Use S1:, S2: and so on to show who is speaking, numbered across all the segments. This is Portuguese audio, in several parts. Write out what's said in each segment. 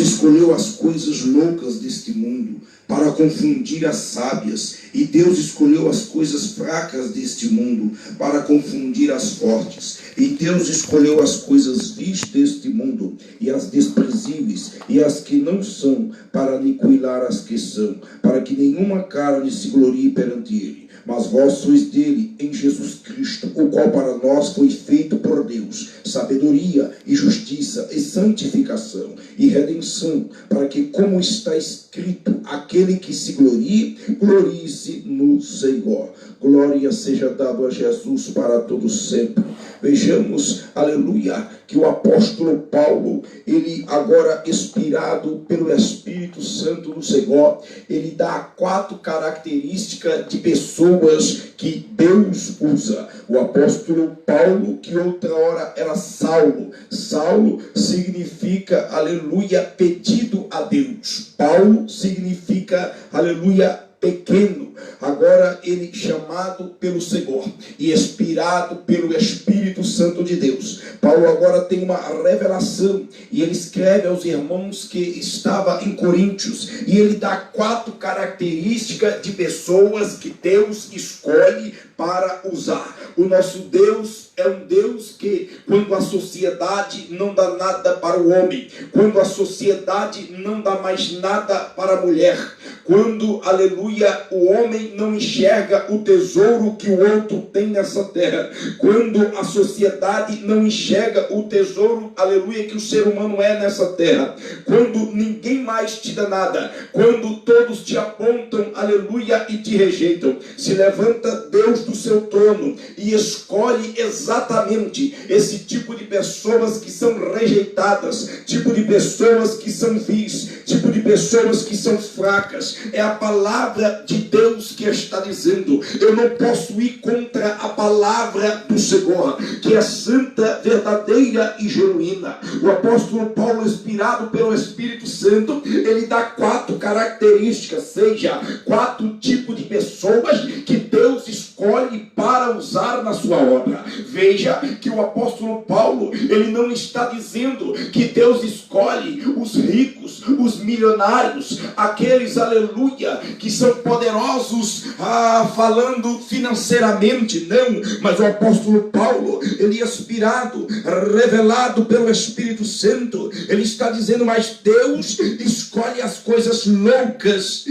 S1: escolheu as coisas loucas deste mundo para confundir as sábias, e Deus escolheu as coisas fracas deste mundo para confundir as fortes, e Deus escolheu as coisas vis deste mundo e as desprezíveis e as que não são, para aniquilar as que são, para que nenhuma carne se glorie perante ele. Mas vós sois dele em Jesus Cristo, o qual para nós foi feito por Deus sabedoria e justiça e santificação e redenção, para que, como está escrito, aquele que se glorie, glorie-se no Senhor. Glória seja dado a Jesus para todos sempre. Vejamos, aleluia, que o apóstolo Paulo, ele agora inspirado pelo Espírito Santo do Senhor, ele dá 4 características de pessoas que Deus usa. O apóstolo Paulo, que outra hora era Saulo. Saulo significa, aleluia, pedido a Deus. Paulo significa, aleluia, pequeno. Agora ele chamado pelo Senhor e inspirado pelo Espírito Santo de Deus. Paulo agora tem uma revelação e ele escreve aos irmãos que estava em Coríntios, e ele dá 4 características de pessoas que Deus escolhe para usar. O nosso Deus é um Deus que, quando a sociedade não dá nada para o homem, quando a sociedade não dá mais nada para a mulher, quando, aleluia, o homem não enxerga o tesouro que o outro tem nessa terra, quando a sociedade não enxerga o tesouro, aleluia, que o ser humano é nessa terra, quando ninguém mais te dá nada, quando todos te apontam, aleluia, e te rejeitam, se levanta Deus do seu trono e escolhe exatamente esse tipo de pessoas que são rejeitadas, tipo de pessoas que são vis, tipo de pessoas que são fracas. É a palavra de Deus que está dizendo: eu não posso ir contra a palavra do Senhor, que é santa, verdadeira e genuína. O apóstolo Paulo, inspirado pelo Espírito Santo, ele dá 4 características, seja 4 tipos de pessoas que Deus escolhe para usar na sua obra. Veja que o apóstolo Paulo, ele não está dizendo que Deus escolhe os ricos, os milionários, aqueles, aleluia, que são poderosos, falando financeiramente, não. Mas o apóstolo Paulo, ele é inspirado, revelado pelo Espírito Santo, ele está dizendo: mas Deus escolhe as coisas loucas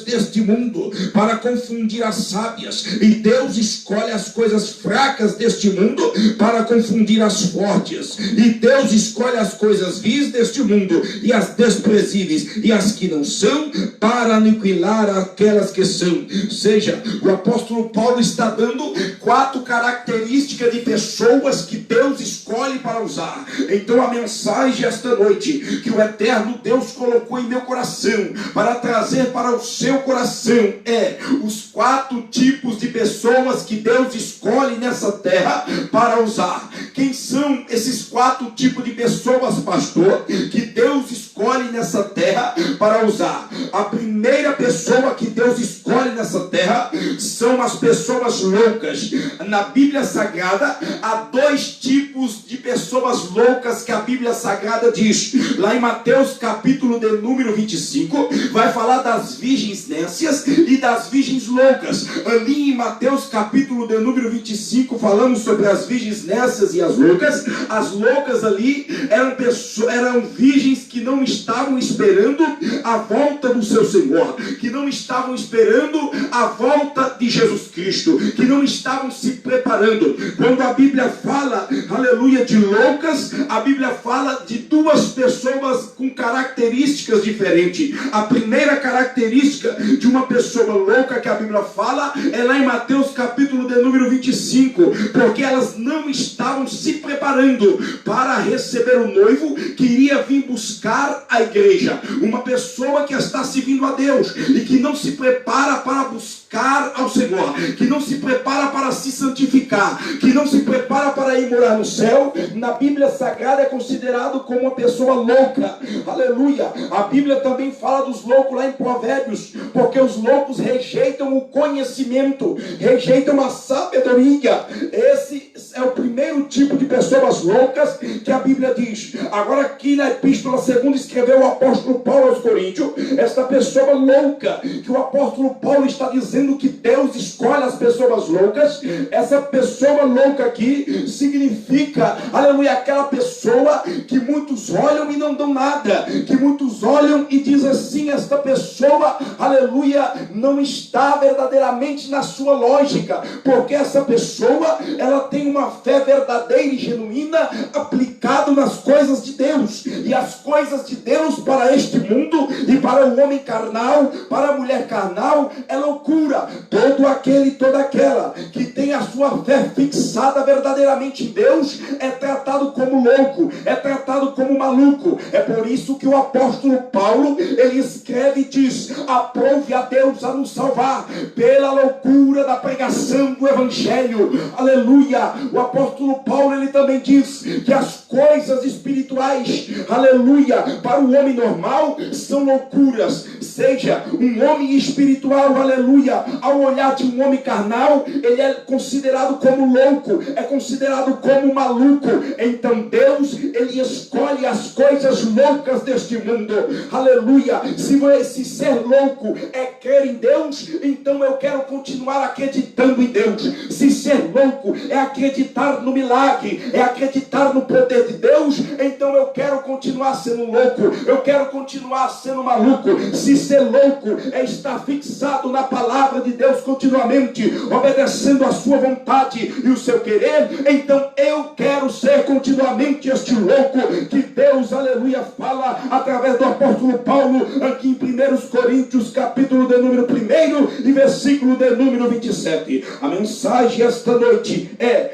S1: deste mundo para confundir as sábias, e Deus escolhe as coisas fracas deste mundo para confundir as fortes, e Deus escolhe as coisas vis deste mundo e as desprezíveis e as que não são, para aniquilar aquelas que são. Seja, o apóstolo Paulo está dando 4 características de pessoas que Deus escolhe para usar. Então a mensagem esta noite que o eterno Deus colocou em meu coração para trazer para o seu coração é os 4 tipos de pessoas que Deus escolhe nessa terra para usar. Quem são esses 4 tipos de pessoas, pastor, que Deus escolhe nessa terra para usar? A primeira pessoa que Deus escolhe nessa terra são as pessoas loucas. Na Bíblia Sagrada há 2 tipos de pessoas loucas que a Bíblia Sagrada diz. Lá em Mateus capítulo de número 25 vai falar das virgens nécias e das virgens loucas. Ali em Mateus capítulo de número 25 falamos sobre as virgens nécias e as loucas. As loucas ali eram virgens que não estavam esperando a volta do seu Senhor, que não estavam esperando a volta de Jesus Cristo, que não estavam se preparando. Quando a Bíblia fala, aleluia, de loucas, a Bíblia fala de 2 pessoas com características diferentes. A primeira característica de uma pessoa louca que a Bíblia fala é lá em Mateus capítulo de número 25, porque elas não estavam se preparando para receber o noivo que iria vir buscar a igreja. Uma pessoa que está servindo a Deus e que não se prepara para buscar ao Senhor, que não se prepara para se santificar, que não se prepara para ir morar no céu, na Bíblia Sagrada é considerado como uma pessoa louca. Aleluia. A Bíblia também fala dos loucos lá em Provérbios, porque os loucos rejeitam o conhecimento, rejeitam a sabedoria. Esse é o primeiro tipo de pessoas loucas que a Bíblia diz. Agora aqui na epístola segundo escreveu o apóstolo Paulo aos Coríntios, esta pessoa louca, que o apóstolo Paulo está dizendo que Deus escolhe as pessoas loucas, essa pessoa louca aqui significa, aleluia, aquela pessoa que muitos olham e não dão nada, que muitos olham e dizem assim, esta pessoa, aleluia, não está verdadeiramente na sua lógica, porque essa pessoa, ela tem uma fé verdadeira e genuína aplicada nas coisas de Deus, e as coisas de Deus para este mundo e para o homem carnal, para a mulher carnal, é loucura. Todo aquele e toda aquela que tem a sua fé fixada verdadeiramente em Deus é tratado como louco, é tratado como maluco. É por isso que o apóstolo Paulo, ele escreve e diz: aprove a Deus a nos salvar pela loucura da pregação do evangelho. Aleluia. O apóstolo Paulo, ele também diz que as coisas espirituais, aleluia, para o homem normal são loucuras. Seja um homem espiritual, aleluia, ao olhar de um homem carnal, ele é considerado como louco, é considerado como maluco. Então Deus, ele escolhe as coisas loucas deste mundo. Aleluia. Se ser louco é crer em Deus, então eu quero continuar acreditando em Deus. Se ser louco é acreditar no milagre, é acreditar no poder de Deus, então eu quero continuar sendo louco, eu quero continuar sendo maluco. Se ser louco é estar fixado na palavra de Deus continuamente, obedecendo a sua vontade e o seu querer, então eu quero ser continuamente este louco que Deus, aleluia, fala através do apóstolo Paulo aqui em 1 Coríntios capítulo de número 1 e versículo de número 27. A mensagem esta noite é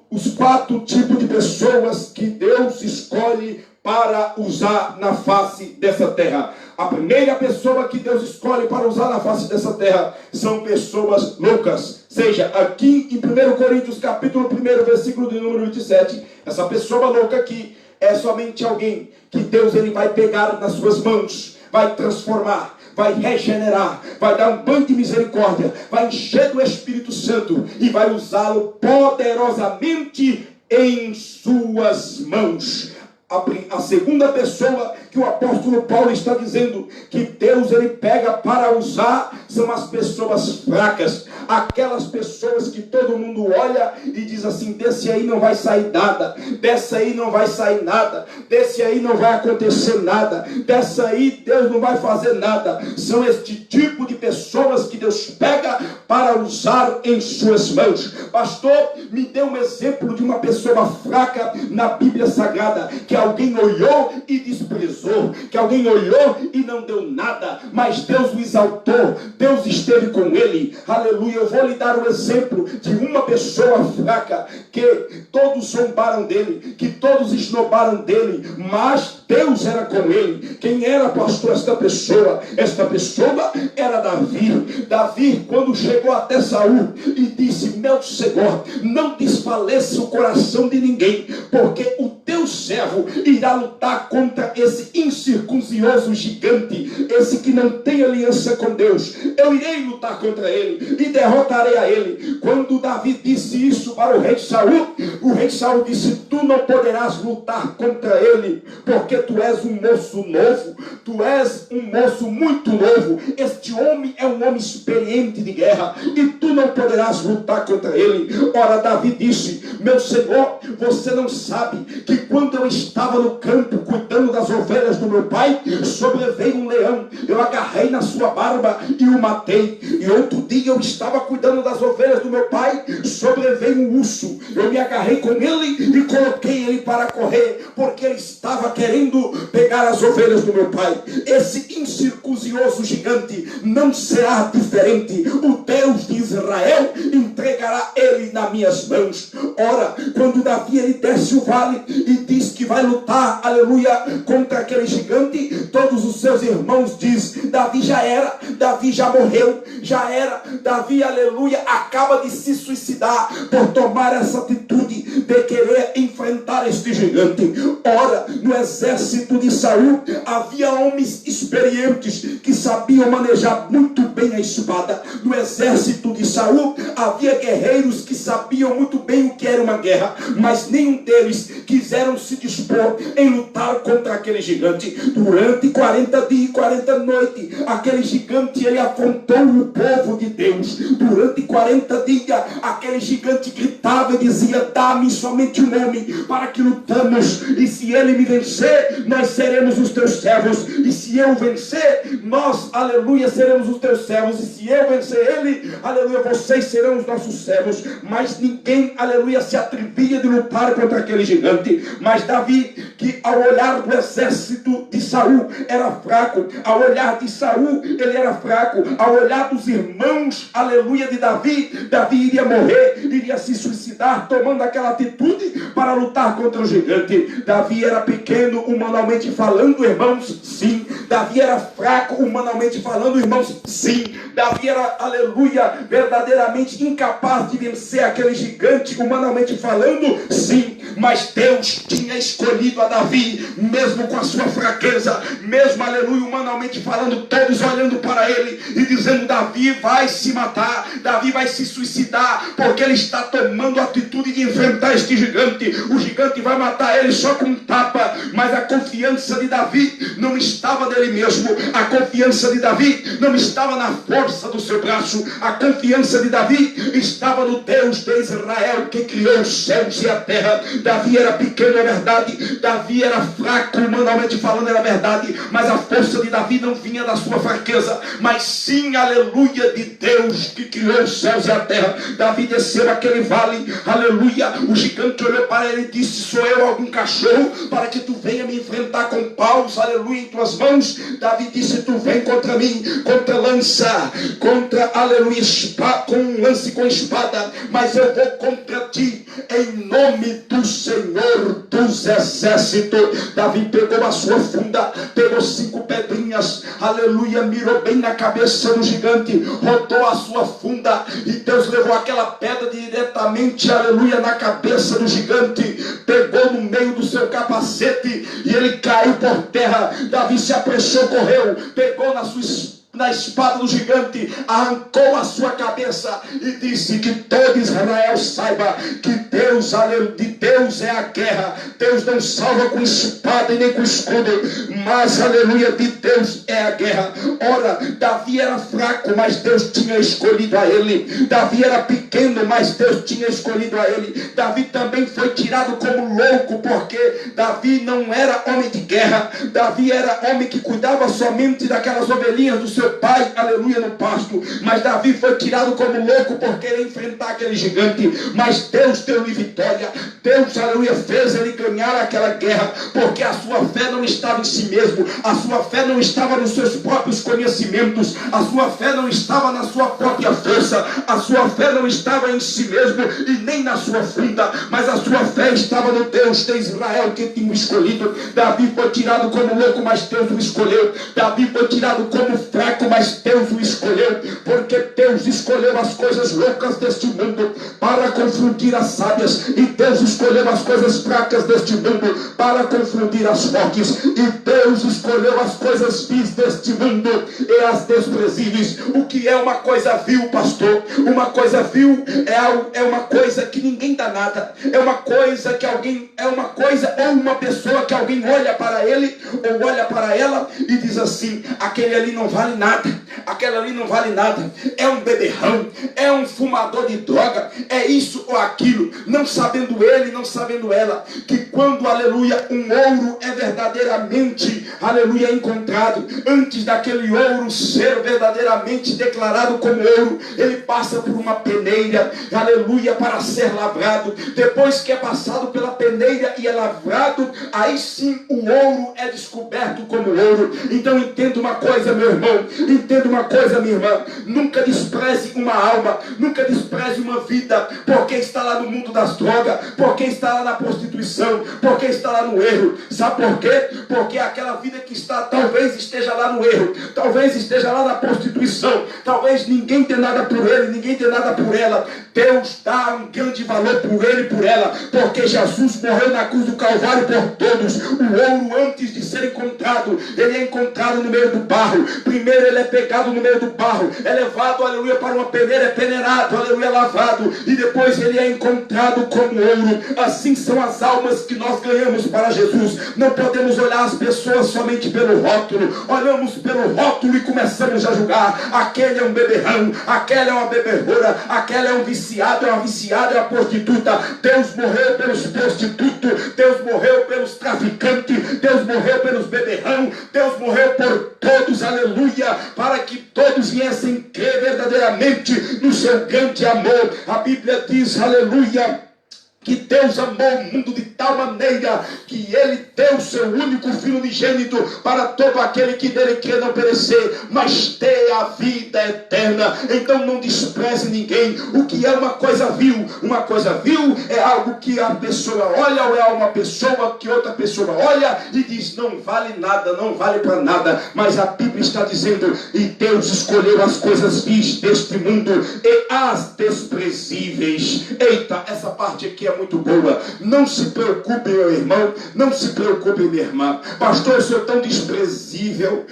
S1: os quatro tipos de pessoas que Deus escolhe para usar na face dessa terra. A primeira pessoa que Deus escolhe para usar na face dessa terra são pessoas loucas. Seja, aqui em 1 Coríntios capítulo 1, versículo de número 27, essa pessoa louca aqui é somente alguém que Deus, ele vai pegar nas suas mãos, vai transformar, vai regenerar, vai dar um banho de misericórdia, vai encher do Espírito Santo e vai usá-lo poderosamente em suas mãos. A segunda pessoa que o apóstolo Paulo está dizendo que Deus, ele pega para usar, são as pessoas fracas, aquelas pessoas que todo mundo olha e diz assim: desse aí não vai sair nada, dessa aí não vai sair nada, desse aí não vai acontecer nada, dessa aí Deus não vai fazer nada. São este tipo de pessoas que Deus pega para usar em suas mãos. Pastor, me dê um exemplo de uma pessoa fraca na Bíblia Sagrada, que alguém olhou e desprezou, que alguém olhou e não deu nada, mas Deus o exaltou, Deus esteve com ele. Aleluia. Eu vou lhe dar um exemplo de uma pessoa fraca que todos zombaram dele, que todos esnobaram dele, mas Deus era com ele. Quem era, pastor, esta pessoa? Esta pessoa era Davi. Davi, quando chegou até Saul e disse: meu Senhor, não desfaleça o coração de ninguém, porque o teu servo irá lutar contra esse incircuncioso gigante, esse que não tem aliança com Deus. Eu irei lutar contra ele e derrotarei a ele. Quando Davi disse isso para o rei Saul, o rei Saul disse: tu não poderás lutar contra ele, porque tu és um moço novo, tu és um moço muito novo, este homem é um homem experiente de guerra, e tu não poderás lutar contra ele. Ora, Davi disse: meu Senhor, você não sabe que quando eu estava no campo cuidando das ovelhas do meu pai, sobreveio um leão, eu agarrei na sua barba e o matei. E outro dia eu estava cuidando das ovelhas do meu pai, sobreveio um urso, eu me agarrei com ele e coloquei ele para correr, porque ele estava querendo pegar as ovelhas do meu pai. Esse incircuncioso gigante não será diferente. O Deus de Israel entregará ele nas minhas mãos. Ora, quando Davi, ele desce o vale e diz que vai lutar, aleluia, contra aquele gigante, todos os seus irmãos dizem: Davi já era, Davi já morreu, já era, Davi, aleluia, acaba de se suicidar por tomar essa atitude. de querer enfrentar este gigante. Ora, no exército de Saul havia homens experientes que sabiam manejar muito bem a espada. No exército de Saul havia guerreiros que sabiam muito bem o que era uma guerra, mas nenhum deles quiseram se dispor em lutar contra aquele gigante. Durante 40 dias e 40 noites, aquele gigante ele afrontou o povo de Deus. Durante 40 dias, aquele gigante gritava e dizia: dá-me somente um homem para que lutamos, e se ele me vencer, nós seremos os teus servos, e se eu vencer, nós, aleluia, seremos os teus servos, e se eu vencer ele, aleluia, vocês serão os nossos servos. Mas ninguém, aleluia, se atrevia de lutar contra aquele gigante. Mas Davi, que ao olhar do exército de Saul era fraco, ao olhar de Saul ele era fraco, ao olhar dos irmãos, aleluia, de Davi, Davi iria morrer, iria se suicidar, tomando aquela atitude para lutar contra o gigante. Davi era pequeno humanamente falando, irmãos, sim. Davi era fraco humanamente falando, irmãos, sim. Davi era, aleluia, verdadeiramente incapaz de vencer aquele gigante humanamente falando, sim. Mas Deus tinha escolhido a Davi, mesmo com a sua fraqueza, mesmo, aleluia, humanamente falando, todos olhando para ele e dizendo: Davi vai se matar, Davi vai se suicidar, porque ele está tomando a atitude de enfrentar este gigante. O gigante vai matar ele só com um tapa. Mas a confiança de Davi não estava nele mesmo, a confiança de Davi não estava na força do seu braço, a confiança de Davi estava no Deus de Israel, que criou os céus e a terra. Davi era pequeno, é verdade, Davi era fraco humanamente falando, era verdade, mas a força de Davi não vinha da sua fraqueza, mas sim, aleluia, de Deus que criou os céus e a terra. Davi desceu aquele vale, aleluia, o gigante olhou para ele e disse: sou eu algum cachorro para que tu venha me enfrentar com paus, aleluia, em tuas mãos? Davi disse: tu vem contra mim, contra lança, contra, aleluia, com um lance com espada, mas eu vou contra ti em nome do Senhor dos exércitos. Davi pegou a sua funda, pegou 5 pedrinhas, aleluia, mirou bem na cabeça do gigante, rodou a sua funda, e Deus levou aquela pedra diretamente, aleluia, na cabeça do gigante, pegou no meio do seu capacete e ele caiu por terra. Davi se apressou, correu, pegou na espada do gigante, arrancou a sua cabeça e disse: que todo Israel saiba que Deus, de Deus é a guerra. Deus não salva com espada e nem com escudo, mas, aleluia, de Deus é a guerra. Ora, Davi era fraco, mas Deus tinha escolhido a ele. Davi era pequeno, mas Deus tinha escolhido a ele. Davi também foi tirado como louco, porque Davi não era homem de guerra. Davi era homem que cuidava somente daquelas ovelhinhas do seu pai, aleluia, no pasto. Mas Davi foi tirado como louco por querer enfrentar aquele gigante. Mas Deus deu-lhe vitória. Deus, aleluia, fez ele ganhar aquela guerra, porque a sua fé não estava em si mesmo, a sua fé não estava nos seus próprios conhecimentos, a sua fé não estava na sua própria força, a sua fé não estava em si mesmo e nem na sua funda, mas a sua fé estava no Deus de Israel que tinha o escolhido. Davi foi tirado como louco, mas Deus o escolheu. Davi foi tirado como fraco, mas Deus o escolheu, porque Deus escolheu as coisas loucas deste mundo para confundir as sábias, e Deus escolheu as coisas fracas deste mundo para confundir as fortes, e Deus escolheu as coisas vis deste mundo e as desprezíveis. O que é uma coisa vil, pastor? Uma coisa vil é uma coisa que ninguém dá nada, é uma coisa que alguém, é uma coisa ou uma pessoa que alguém olha para ele ou olha para ela e diz assim: aquele ali não vale nada, aquela ali não vale nada, é um beberrão, é um fumador de droga, é isso ou aquilo, não sabendo ele, não sabendo ela, que quando, aleluia, um ouro é verdadeiramente, aleluia, encontrado, antes daquele ouro ser verdadeiramente declarado como ouro, ele passa por uma peneira, aleluia, para ser lavrado. Depois que é passado pela peneira e é lavrado, aí sim o ouro é descoberto como ouro. Então entenda uma coisa, meu irmão, Entenda uma coisa, minha irmã, nunca despreze uma alma, nunca despreze uma vida, porque está lá no mundo das drogas, porque está lá na prostituição, porque está lá no erro. Sabe por quê? Porque aquela vida que está, talvez esteja lá no erro, talvez esteja lá na prostituição, talvez ninguém tenha nada por ele, ninguém tenha nada por ela. Deus dá um grande valor por ele e por ela, porque Jesus morreu na cruz do Calvário por todos. O ouro, antes de ser encontrado, ele é encontrado no meio do barro. Primeiro ele é pegado no meio do barro, é levado, aleluia, para uma peneira, é peneirado, aleluia, lavado, e depois ele é encontrado como ouro. Assim são as almas que nós ganhamos para Jesus. Não podemos olhar as pessoas somente pelo rótulo. Olhamos pelo rótulo e começamos a julgar. Aquele é um beberrão, aquela é uma beberrora, aquela é um viciado, é uma viciada, é uma prostituta. Deus morreu pelos prostitutos, Deus morreu pelos traficantes, Deus morreu pelos beberrão, Deus morreu por todos, aleluia, para que todos viessem crer verdadeiramente no seu grande amor. A Bíblia diz, aleluia, que Deus amou o mundo de tal maneira que ele deu o seu único Filho unigênito para todo aquele que nele crê não perecer, mas ter a vida eterna. Então não despreze ninguém. O que é uma coisa vil? Uma coisa vil é algo que a pessoa olha, ou é uma pessoa que outra pessoa olha e diz, não vale nada, não vale para nada. Mas a Bíblia está dizendo, e Deus escolheu as coisas vis deste mundo e as desprezíveis. Eita, essa parte aqui é muito boa. Não se preocupe, meu irmão, não se preocupe, minha irmã. Pastor, eu sou tão desprezível,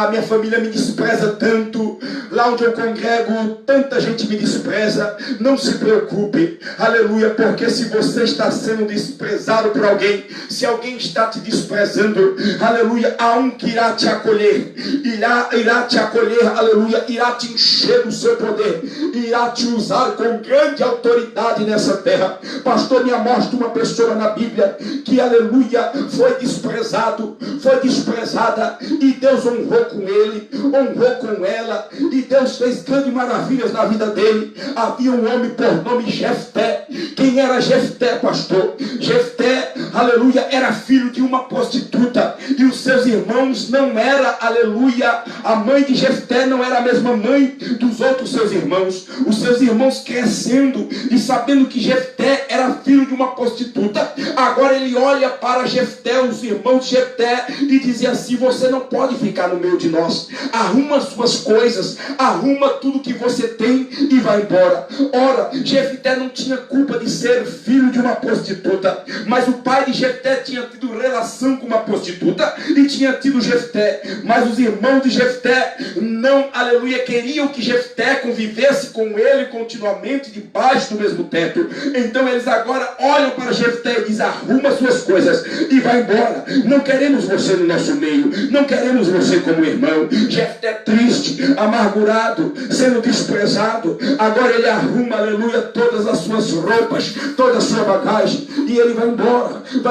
S1: minha família me despreza tanto, lá onde eu congrego tanta gente me despreza. Não se preocupe, aleluia, porque se você está sendo desprezado por alguém, se alguém está te desprezando, aleluia, há um que irá te acolher, irá te acolher, aleluia, irá te encher do seu poder, irá te usar com grande autoridade nessa terra. Pastor, me mostra uma pessoa na Bíblia que, aleluia, foi desprezado, foi desprezada, e Deus honrou com ele, honrou com ela, e Deus fez grandes maravilhas na vida dele. Havia um homem por nome Jefté. Quem era Jefté, pastor? Jefté, aleluia, era filho de uma prostituta, e os seus irmãos não era, aleluia, a mãe de Jefté não era a mesma mãe dos outros seus irmãos. Os seus irmãos crescendo e sabendo que Jefté era filho de uma prostituta, agora ele olha para Jefté, os irmãos de Jefté, e dizia assim, você não pode ficar no meio de nós, arruma suas coisas, arruma tudo que você tem e vai embora. Ora, Jefté não tinha culpa de ser filho de uma prostituta, mas o pai de Jefté tinha tido relação com uma prostituta e tinha tido Jefté, mas os irmãos de Jefté não, aleluia, queriam que Jefté convivesse com ele continuamente debaixo do mesmo teto. Então eles agora olham para Jefté e dizem, arruma suas coisas e vai embora, não queremos você no nosso meio, não queremos você como irmão. Jefté triste, amargurado, sendo desprezado, agora ele arruma, aleluia, todas as suas roupas, toda a sua bagagem, e ele vai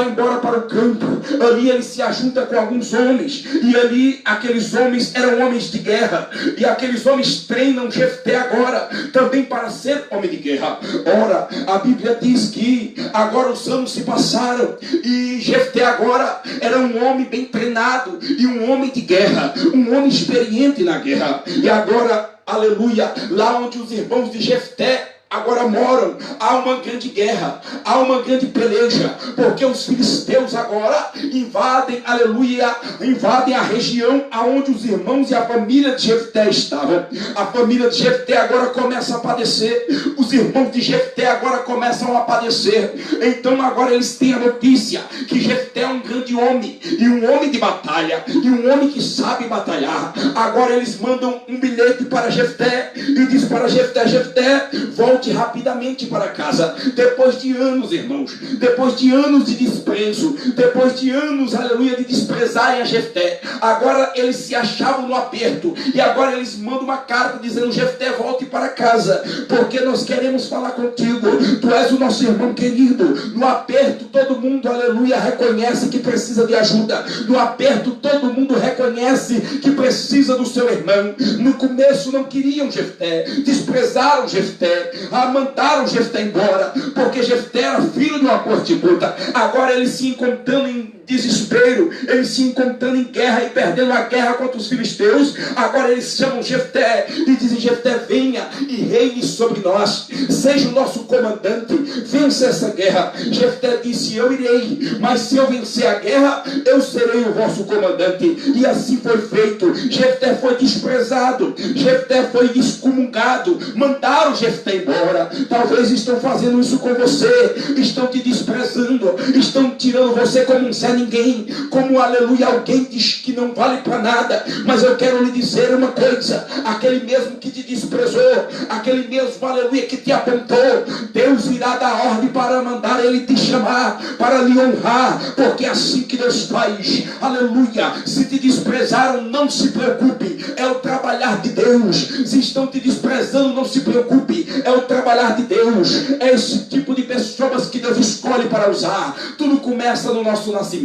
S1: embora para o campo. Ali ele se ajunta com alguns homens, e ali aqueles homens eram homens de guerra, e aqueles homens treinam Jefté agora também para ser homem de guerra. Ora, a Bíblia diz que agora os anos se passaram, e Jefté agora era um homem bem treinado, e um homem de guerra, um homem experiente na guerra. E agora, aleluia, lá onde os irmãos de Jefté agora moram, há uma grande guerra, há uma grande peleja, porque os filisteus agora invadem, aleluia, invadem a região aonde os irmãos e a família de Jefté estavam. A família de Jefté agora começa a padecer, os irmãos de Jefté agora começam a padecer. Então agora eles têm a notícia que Jefté é um grande homem, e um homem de batalha, e um homem que sabe batalhar. Agora eles mandam um bilhete para Jefté, e diz para Jefté, Jefté, volte rapidamente para casa. Depois de anos, irmãos, depois de anos de desprezo, depois de anos, aleluia, de desprezarem a Jefté, agora eles se achavam no aperto, e agora eles mandam uma carta dizendo, Jefté, volte para casa, porque nós queremos falar contigo, tu és o nosso irmão querido. No aperto todo mundo, aleluia, reconhece que precisa de ajuda. No aperto todo mundo reconhece que precisa do seu irmão. No começo não queriam Jefté, desprezaram Jefté, mandaram Jefté embora, porque Jefté era filho de uma prostituta. Agora eles se encontrando em desespero, eles se encontrando em guerra e perdendo a guerra contra os filisteus. Agora eles chamam Jefté e dizem: Jefté, venha e reine sobre nós, seja o nosso comandante, vença essa guerra. Jefté disse: eu irei, mas se eu vencer a guerra, eu serei o vosso comandante. E assim foi feito. Jefté foi desprezado, Jefté foi excomungado, mandaram Jefté embora. Talvez estão fazendo isso com você, estão te desprezando, estão tirando você como um Zé Ninguém, como, aleluia, alguém diz que não vale para nada. Mas eu quero lhe dizer uma coisa: aquele mesmo que te desprezou, aquele mesmo, aleluia, que te apontou, Deus irá dar ordem para mandar ele te chamar, para lhe honrar, porque é assim que Deus faz. Aleluia. Se te desprezaram, não se preocupe, é o trabalhar de Deus. Se estão te desprezando, não se preocupe, é o trabalhar de Deus. É esse tipo de pessoas que Deus escolhe para usar. Tudo começa no nosso nascimento.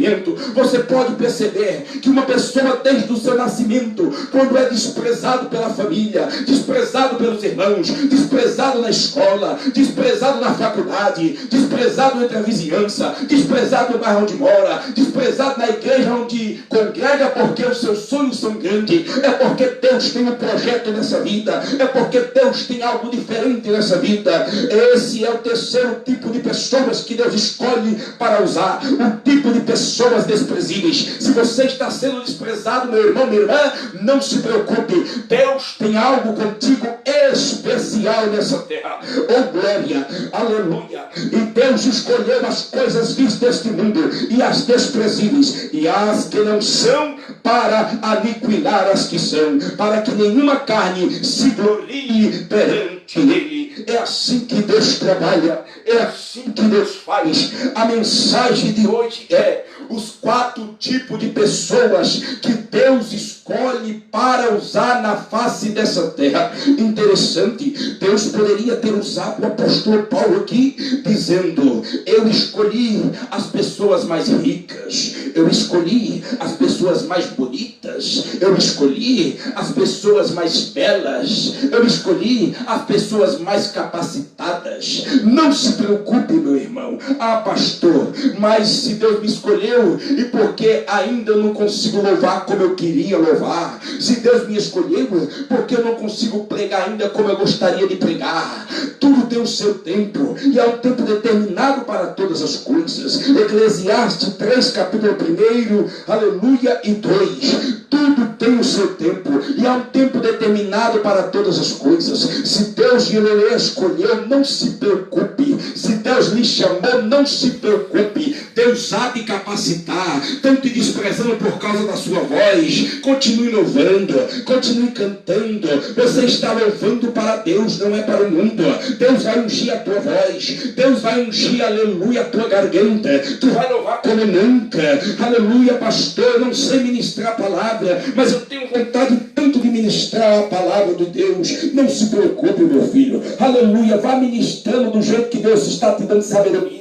S1: Você pode perceber que uma pessoa, desde o seu nascimento, quando é desprezado pela família, desprezado pelos irmãos, desprezado na escola, desprezado na faculdade, desprezado entre a vizinhança, desprezado no bairro onde mora, desprezado na igreja onde congrega, porque os seus sonhos são grandes, é porque Deus tem um projeto nessa vida, é porque Deus tem algo diferente nessa vida. Esse é o terceiro tipo de pessoas que Deus escolhe para usar, o tipo de pessoas desprezíveis. Se você está sendo desprezado, meu irmão, minha irmã, não se preocupe, Deus tem algo contigo especial nessa terra. Oh glória, aleluia. E Deus escolheu as coisas vis deste mundo e as desprezíveis e as que não são, para aniquilar as que são, para que nenhuma carne se glorie perante ele. É assim que Deus trabalha, é assim que Deus faz. A mensagem de hoje é os 4 tipos de pessoas que Deus escolhe para usar na face dessa terra. Interessante, Deus poderia ter usado o apóstolo Paulo aqui, dizendo: eu escolhi as pessoas mais ricas, eu escolhi as pessoas mais bonitas, eu escolhi as pessoas mais belas, eu escolhi as pessoas mais capacitadas. Não se preocupe, meu irmão. Ah, pastor, mas se Deus me escolheu, e porque ainda eu não consigo louvar como eu queria louvar, se Deus me escolheu, porque eu não consigo pregar ainda como eu gostaria de pregar. Tudo tem o seu tempo, e há um tempo determinado para todas as coisas. Eclesiastes 3, capítulo 1, aleluia, e 2. Tudo tem o seu tempo, e há um tempo determinado para todas as coisas. Se Deus lhe escolheu, não se preocupe. Se Deus lhe chamou, não se preocupe. Deus há de capacitar. Estão te desprezando por causa da sua voz, continue louvando, continue cantando. Você está louvando para Deus, não é para o mundo. Deus vai ungir a tua voz, Deus vai ungir, aleluia, a tua garganta. Tu vai louvar como nunca. Aleluia, pastor, eu não sei ministrar a palavra, mas eu tenho vontade tanto de ministrar a palavra de Deus. Não se preocupe, meu filho, aleluia, vá ministrando do jeito que Deus está te dando sabedoria.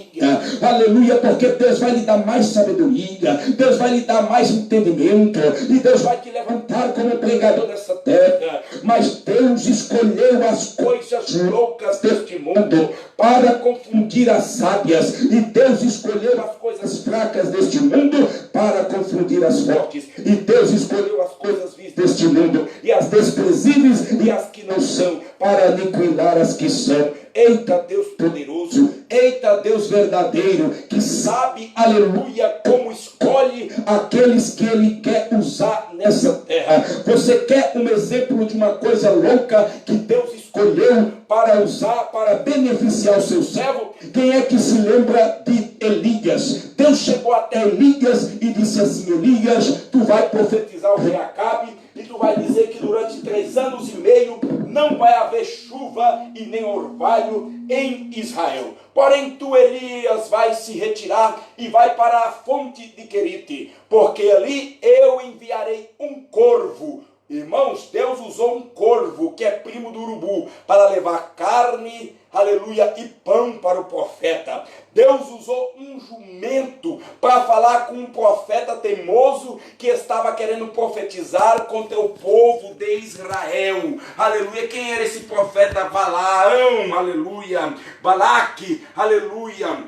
S1: Aleluia, porque Deus vai lhe dar mais sabedoria, Deus vai lhe dar mais entendimento, e Deus vai te levantar como pregador dessa terra. Mas Deus escolheu as coisas loucas deste mundo para confundir as sábias, e Deus escolheu as coisas fracas deste mundo para confundir as fortes, e Deus escolheu as coisas vis deste mundo e as desprezíveis e as que não são, para aniquilar as que são. Eita Deus poderoso, eita Deus verdadeiro, que sabe, aleluia, como escolhe aqueles que Ele quer usar nessa terra. Você quer um exemplo de uma coisa louca que Deus escolheu para usar, para beneficiar o seu servo? Quem é que se lembra de Elias? Deus chegou até Elias e disse assim: Elias, tu vai profetizar o rei Acabe, e tu vai dizer que durante 3 anos e meio não vai haver chuva e nem orvalho em Israel. Porém tu, Elias, vai se retirar e vai para a fonte de Querite, porque ali eu enviarei um corvo. Irmãos, Deus usou um corvo, que é primo do urubu, para levar carne, aleluia, e pão para o profeta. Deus usou um jumento para falar com um profeta teimoso que estava querendo profetizar contra o povo de Israel. Aleluia. Quem era esse profeta? Balaão, aleluia. Balaque, aleluia.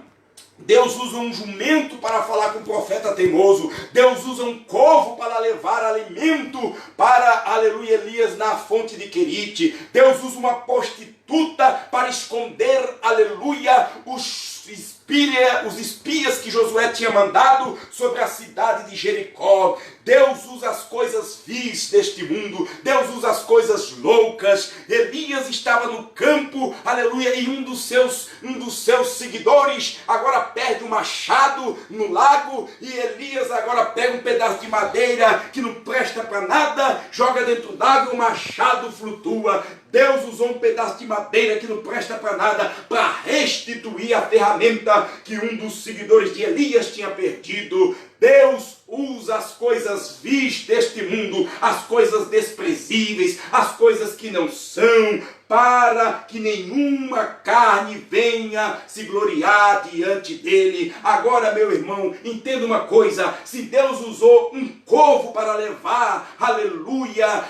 S2: Deus usa um jumento para falar com o profeta teimoso. Deus usa um corvo para levar alimento para, aleluia, Elias na fonte de Querite. Deus usa uma prostituta para esconder, aleluia, os espias que Josué tinha mandado sobre a cidade de Jericó. Deus usa as coisas vis deste mundo. Deus usa as coisas loucas. Elias estava no campo, aleluia, e um dos seus seguidores agora perde um machado no lago, e Elias agora pega um pedaço de madeira que não presta para nada, joga dentro d'água e o machado flutua. Deus usou um pedaço de madeira que não presta para nada para restituir a ferramenta que um dos seguidores de Elias tinha perdido. Deus usa as coisas vis deste mundo, as coisas desprezíveis, as coisas que não são, para que nenhuma carne venha se gloriar diante dele. Agora, meu irmão, entenda uma coisa: se Deus usou um corvo para levar, aleluia,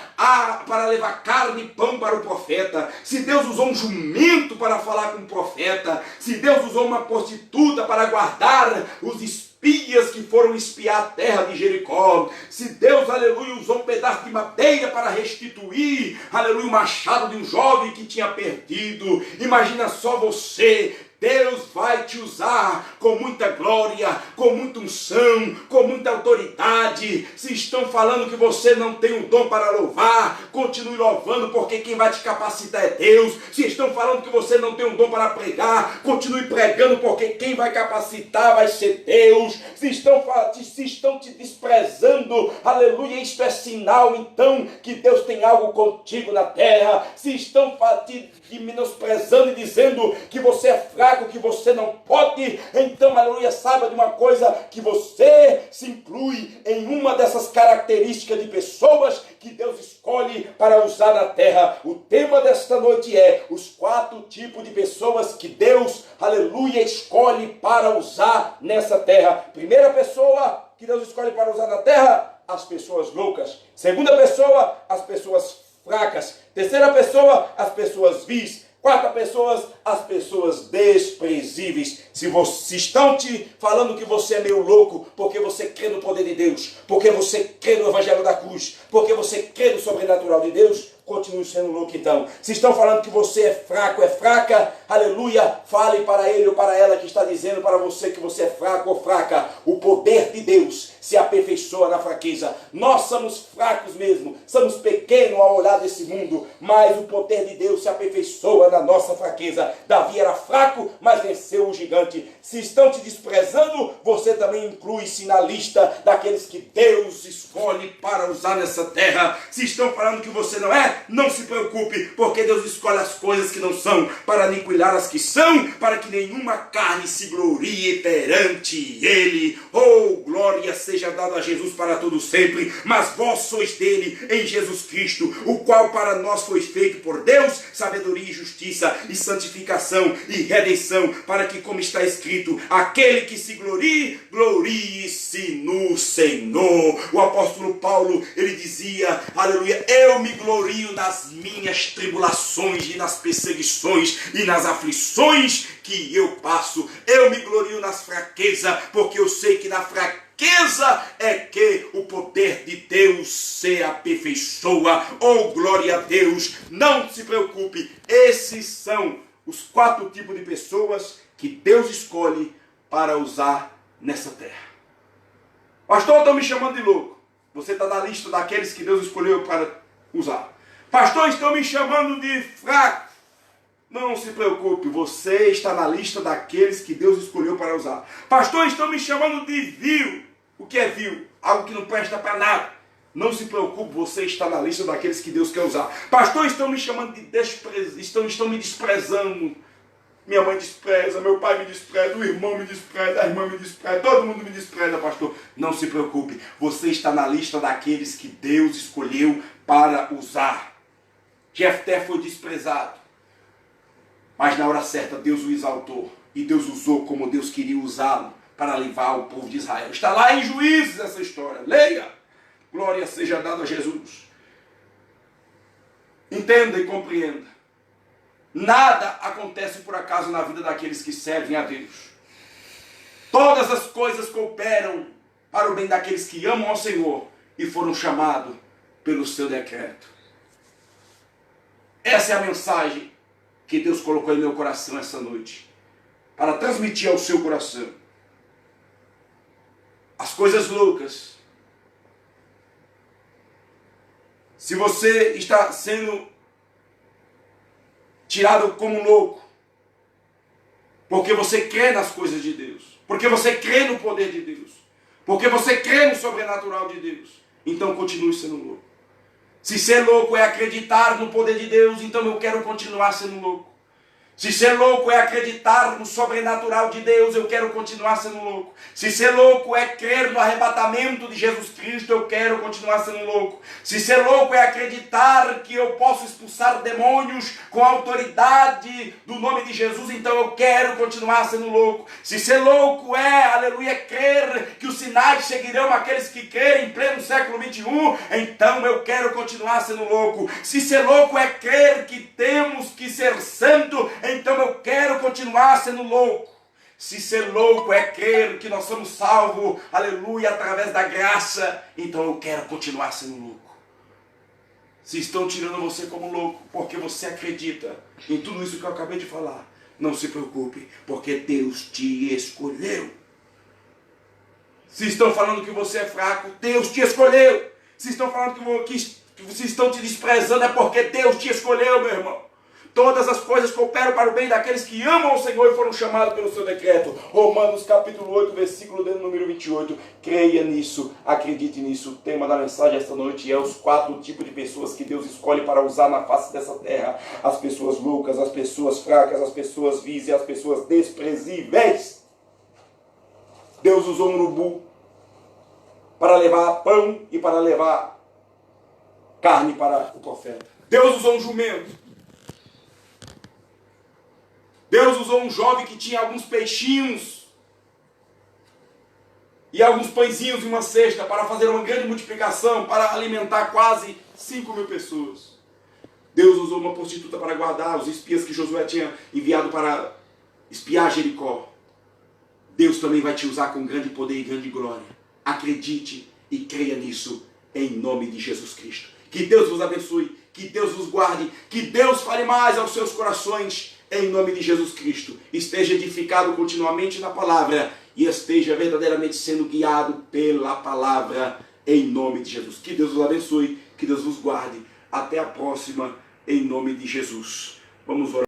S2: para levar carne e pão para o profeta, se Deus usou um jumento para falar com o profeta, se Deus usou uma prostituta para guardar os espias que foram espiar a terra de Jericó, se Deus, aleluia, usou um pedaço de madeira para restituir, aleluia, o machado de um jovem que tinha perdido, imagina só você. Deus vai te usar com muita glória, com muita unção, com muita autoridade. Se estão falando que você não tem um dom para louvar, continue louvando, porque quem vai te capacitar é Deus. Se estão falando que você não tem um dom para pregar, continue pregando, porque quem vai capacitar vai ser Deus. Se estão te desprezando, aleluia, isto é sinal então que Deus tem algo contigo na terra. Se estão te menosprezando e dizendo que você é fraco, que você não pode, então, aleluia, saiba de uma coisa, que você se inclui em uma dessas características de pessoas que Deus escolhe para usar na terra. O tema desta noite é os 4 tipos de pessoas que Deus, aleluia, escolhe para usar nessa terra. Primeira pessoa que Deus escolhe para usar na terra: as pessoas loucas. Segunda pessoa: as pessoas fracas. Terceira pessoa: as pessoas vis. Quarta pessoa: as pessoas desprezíveis. Se estão te falando que você é meio louco, porque você crê no poder de Deus, porque você crê no evangelho da cruz, porque você crê no sobrenatural de Deus, continue sendo louco então. Se estão falando que você é fraco, é fraca, aleluia, fale para ele ou para ela que está dizendo para você que você é fraco ou fraca. O poder de Deus se aperfeiçoa na fraqueza. Nós somos fracos mesmo, somos pequenos ao olhar desse mundo, mas o poder de Deus se aperfeiçoa na nossa fraqueza. Davi era fraco, mas venceu o gigante. Se estão te desprezando, você também inclui-se na lista daqueles que Deus escolhe para usar nessa terra. Se estão falando que você não é, não se preocupe, porque Deus escolhe as coisas que não são para aniquilar as que são, para que nenhuma carne se glorie perante ele. Oh, glória seja dada a Jesus para todo sempre. Mas vós sois dele em Jesus Cristo, o qual para nós foi feito por Deus sabedoria e justiça e santificação e redenção, para que, como está escrito, aquele que se glorie, glorie-se no Senhor. O apóstolo Paulo, ele dizia, aleluia, eu me glorio nas minhas tribulações e nas perseguições e nas aflições que eu passo. Eu me glorio nas fraquezas, porque eu sei que na fraqueza é que o poder de Deus se aperfeiçoa. Oh, glória a Deus! Não se preocupe, esses são os 4 tipos de pessoas que Deus escolhe para usar nessa terra. Pastor, estão me chamando de louco. Você está na lista daqueles que Deus escolheu para usar. Pastor, estão me chamando de fraco. Não se preocupe, você está na lista daqueles que Deus escolheu para usar. Pastor, estão me chamando de vil. O que é vil? Algo que não presta para nada. Não se preocupe, você está na lista daqueles que Deus quer usar. Pastor, estão me chamando de estão me desprezando. Minha mãe despreza, meu pai me despreza, o irmão me despreza, a irmã me despreza, todo mundo me despreza, pastor. Não se preocupe, você está na lista daqueles que Deus escolheu para usar. Jefté foi desprezado, mas na hora certa Deus o exaltou e Deus usou como Deus queria usá-lo para levar o povo de Israel. Está lá em Juízes essa história, leia. Glória seja dada a Jesus. Entenda e compreenda. Nada acontece por acaso na vida daqueles que servem a Deus. Todas as coisas cooperam para o bem daqueles que amam ao Senhor e foram chamados pelo seu decreto. Essa é a mensagem que Deus colocou em meu coração essa noite, para transmitir ao seu coração. As coisas loucas. Se você está sendo tirado como louco, porque você crê nas coisas de Deus, porque você crê no poder de Deus, porque você crê no sobrenatural de Deus, então continue sendo louco. Se ser louco é acreditar no poder de Deus, então eu quero continuar sendo louco. Se ser louco é acreditar no sobrenatural de Deus, eu quero continuar sendo louco. Se ser louco é crer no arrebatamento de Jesus Cristo, eu quero continuar sendo louco. Se ser louco é acreditar que eu posso expulsar demônios com a autoridade do nome de Jesus, então eu quero continuar sendo louco. Se ser louco é, aleluia, crer que os sinais seguirão aqueles que crerem em pleno século 21, então eu quero continuar sendo louco. Se ser louco é crer que temos que ser santo, então eu quero continuar sendo louco. Se ser louco é crer que nós somos salvos, aleluia, através da graça, então eu quero continuar sendo louco. Se estão tirando você como louco, porque você acredita em tudo isso que eu acabei de falar, não se preocupe, porque Deus te escolheu. Se estão falando que você é fraco, Deus te escolheu. Se estão falando que vocês estão te desprezando, é porque Deus te escolheu, meu irmão. Todas as coisas cooperam para o bem daqueles que amam o Senhor e foram chamados pelo seu decreto. Romanos capítulo 8, versículo de número 28. Creia nisso, acredite nisso. O tema da mensagem esta noite é os 4 tipos de pessoas que Deus escolhe para usar na face dessa terra. As pessoas loucas, as pessoas fracas, as pessoas vis e as pessoas desprezíveis. Deus usou um urubu para levar pão e para levar carne para o profeta. Deus usou um jumento. Deus usou um jovem que tinha alguns peixinhos e alguns pãezinhos em uma cesta para fazer uma grande multiplicação, para alimentar quase 5.000 pessoas. Deus usou uma prostituta para guardar os espias que Josué tinha enviado para espiar Jericó. Deus também vai te usar com grande poder e grande glória. Acredite e creia nisso, em nome de Jesus Cristo. Que Deus vos abençoe, que Deus vos guarde, que Deus fale mais aos seus corações, em nome de Jesus Cristo. Esteja edificado continuamente na palavra e esteja verdadeiramente sendo guiado pela palavra, em nome de Jesus. Que Deus vos abençoe, que Deus vos guarde. Até a próxima, em nome de Jesus. Vamos orar.